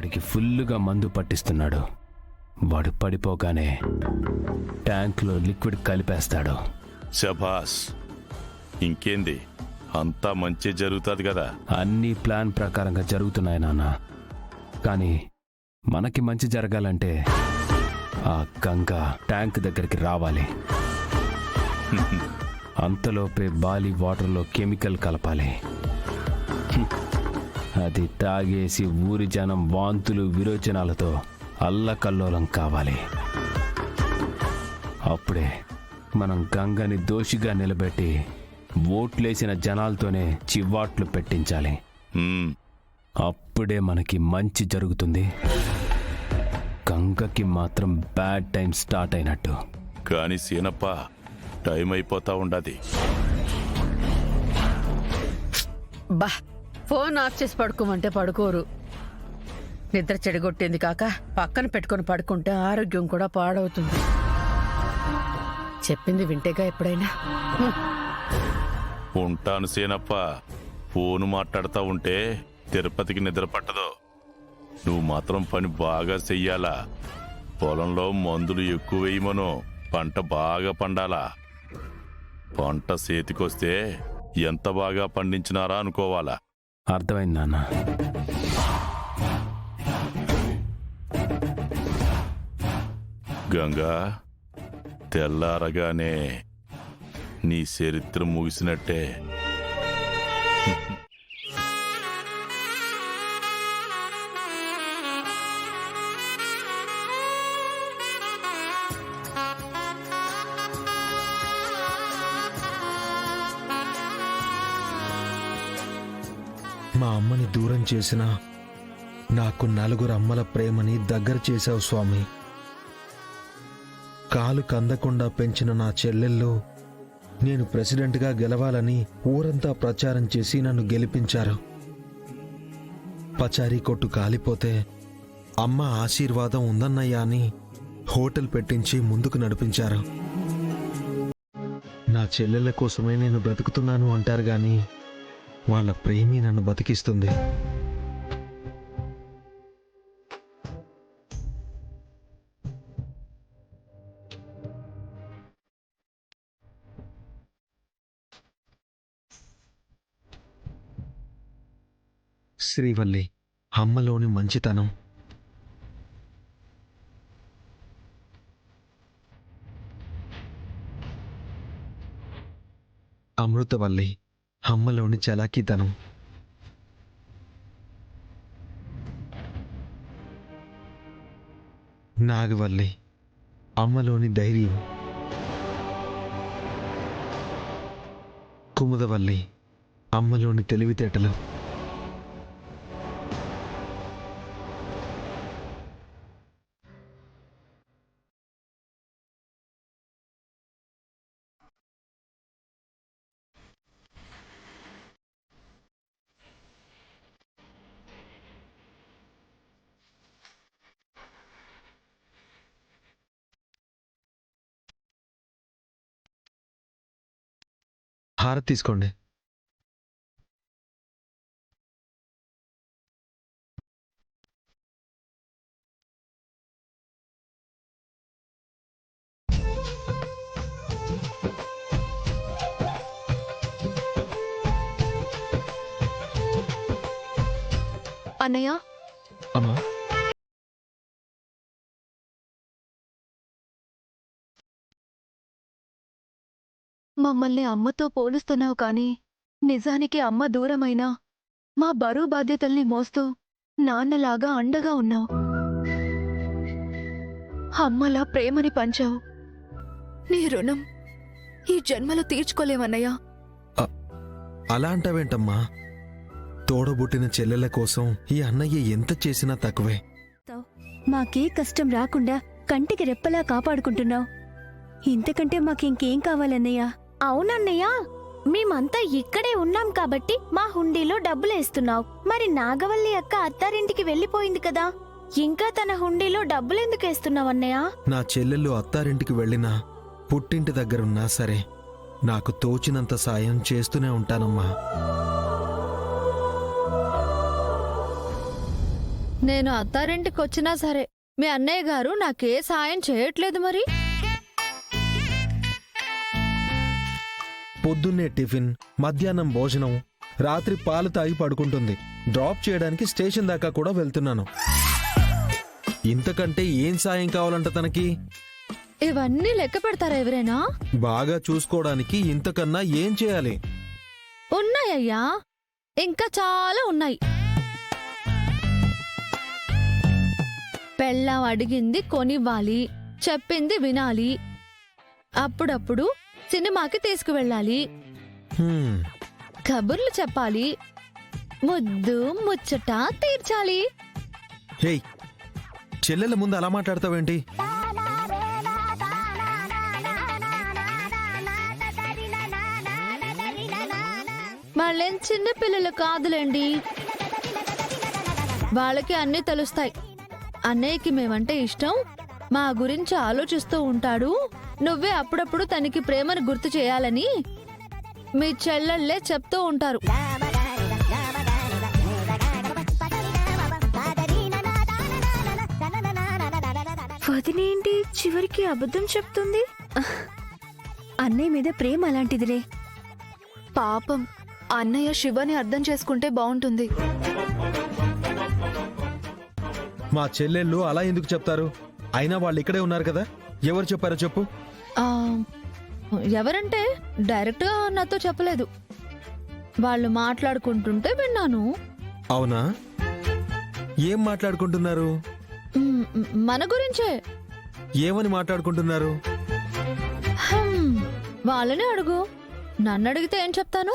వాడికి ఫుల్లుగా మందు పట్టిస్తున్నాడు. వాడు పడిపోగానే ట్యాంక్లో లిక్విడ్ కలిపేస్తాడు. శభాస్, ఇంకేంది, అంతా మంచి జరుగుతుంది కదా. అన్ని ప్లాన్ ప్రకారంగా జరుగుతున్నాయి నాన్న. కానీ మనకి మంచి జరగాలంటే ఆ గంగ ట్యాంక్ దగ్గరికి రావాలి. అంతలోపే బాలి వాటర్లో కెమికల్ కలపాలి. అది తాగేసి ఊరి జనం వాంతులు విరోచనాలతో అల్లకల్లోలం కావాలి. అప్పుడే మనం గంగని దోషిగా నిలబెట్టి ఓట్లేసిన జనాలతోనే చివాట్లు పెట్టించాలి. అప్పుడే మనకి మంచి జరుగుతుంది. గంగకి మాత్రం బ్యాడ్ టైం స్టార్ట్ అయినట్టు. కాని సీనప్ప, టైం అయిపోతా ఉండది. బా, ఫోన్ ఆఫ్ చేసి పడుకోమంటే పడుకోరు. నిద్ర చెడగొట్టింది కాక పక్కన పెట్టుకుని పడుకుంటే ఆరోగ్యం కూడా పాడవుతుంది. చెప్పింది వింటేగా ఎప్పుడైనా. ఉంటాను సీనప్ప. ఫోను మాట్లాడుతూ ఉంటే తిరుపతికి నిద్ర పట్టదు. నువ్వు మాత్రం పని బాగా చెయ్యాలా. పొలంలో మందులు ఎక్కువ వేయమను. పంట బాగా పండాలా. పంట చేతికొస్తే ఎంత బాగా పండించినారా అనుకోవాలా. అర్థమైంది నాన్న. గంగా, తెల్లారగానే నీ చరిత్ర ముగిసినట్టే. మా అమ్మని దూరం చేసినా నాకు నలుగురు అమ్మల ప్రేమని దగ్గర చేశావు స్వామి. కాలు కందకుండా పెంచిన నా చెల్లెళ్ళు నేను ప్రెసిడెంట్గా గెలవాలని ఊరంతా ప్రచారం చేసి నన్ను గెలిపించారు. పచారీ కొట్టు కాలిపోతే అమ్మ ఆశీర్వాదం ఉందన్నయ్యా అని హోటల్ పెట్టించి ముందుకు నడిపించారు. నా చెల్లెళ్ళ కోసమే నేను బ్రతుకుతున్నాను అంటారు గాని వాళ్ళ ప్రేమి నన్ను బతికిస్తుంది. శ్రీవల్లి, అమ్మలోని మంచితనం. అమృతవల్లి, అమ్మలోని చలాకీతనం. నాగవల్లి, అమ్మలోని ధైర్యం. కుముదవల్లి, అమ్మలోని తెలివితేటలు. హారతి తీసుకోండి. అన్నయ్య, అమ్మా, మమ్మల్ని అమ్మతో పోలుస్తున్నావు కానీ నిజానికి అమ్మ దూరమైనా మా బరువు బాధ్యతల్ని మోస్తూ నాన్నలాగా అండగా ఉన్నావు. అమ్మలా ప్రేమని పంచావు. నీ రుణం ఈ జన్మలో తీర్చుకోలేమన్నయ్యా. అలా అంటావేంటమ్మా? తోడబుట్టిన చెల్లెల కోసం ఈ అన్నయ్య ఎంత చేసినా తక్కువే. మాకే కష్టం రాకుండా కంటికి రెప్పలా కాపాడుకుంటున్నావు. ఇంతకంటే మాకింకేం కావాలన్నయ్యా? అవునన్నయ్య, మేమంతా ఇక్కడే ఉన్నాం కాబట్టి మా హుండీలో డబ్బులేస్తున్నావు. మరి నాగవల్లి అక్క అత్తారింటికి వెళ్ళిపోయింది కదా, ఇంకా తన హుండీలో డబ్బులెందుకు వేస్తున్నావన్నయ్య? నా చెల్లెళ్ళు అత్తారింటికి వెళ్ళినా పుట్టింటి దగ్గరున్నా సరే నాకు తోచినంత సాయం చేస్తూనే ఉంటానమ్మా. నేను అత్తారింటికి వచ్చినా సరే మీ అన్నయ్య గారు నాకే సాయం చేయట్లేదు మరి. పొద్దున్నే టిఫిన్, మధ్యాహ్నం భోజనం, రాత్రి పాలు తాగి పడుకుంటుంది. డ్రాప్ చేయడానికి స్టేషన్ దాకా కూడా వెళ్తున్నాను. ఇంతకంటే ఏం సాయం కావాలంట తనకి? ఇవన్నీ లెక్క పెడతారా ఎవరైనా? బాగా చూసుకోవడానికి ఇంతకన్నా ఏం చేయాలి? ఉన్నాయ్యా, ఇంకా చాలా ఉన్నాయి. పెళ్ళాం అడిగింది కొనివ్వాలి, చెప్పింది వినాలి, అప్పుడప్పుడు సినిమాకి తీసుకువెళ్ళాలి, హ్మ్, కబుర్లు చెప్పాలి, ముద్దు ముచ్చట తీర్చాలి. హేయ్, చెల్లెల ముందు అలా మాట్లాడతావేంటి? వాళ్ళేం చిన్న పిల్లలు కాదులేండి, వాళ్ళకి అన్నీ తెలుస్తాయి. అన్నయ్యకి మేమంటే ఇష్టం, మా గురించి ఆలోచిస్తూ ఉంటాడు, నువ్వే అప్పుడప్పుడు తనకి ప్రేమను గుర్తు చేయాలని మీ చెల్లెళ్ళే చెప్తూ ఉంటారు. వదినేంటి చివరికి అబద్ధం చెప్తుంది? అన్నయ్య మీద ప్రేమ అలాంటిదిలే. పాపం అన్నయ్య శివని అర్థం చేసుకుంటే బాగుంటుంది. మా చెల్లెళ్ళు అలా ఎందుకు చెప్తారు? అయినా వాళ్ళు ఇక్కడే ఉన్నారు కదా, ఎవరు చెప్పారో చెప్పు. ఆ, ఎవరంటే డైరెక్ట్ గా నాతో చెప్పలేదు, వాళ్ళు మాట్లాడుకుంటుంటే విన్నాను. అవునా? ఏం మాట్లాడుకుంటున్నారు? మ్, మన గురించే. ఏమని మాట్లాడుకుంటున్నారు? వాళ్ళనే అడుగు, నన్ను అడిగితే ఏం చెప్తాను?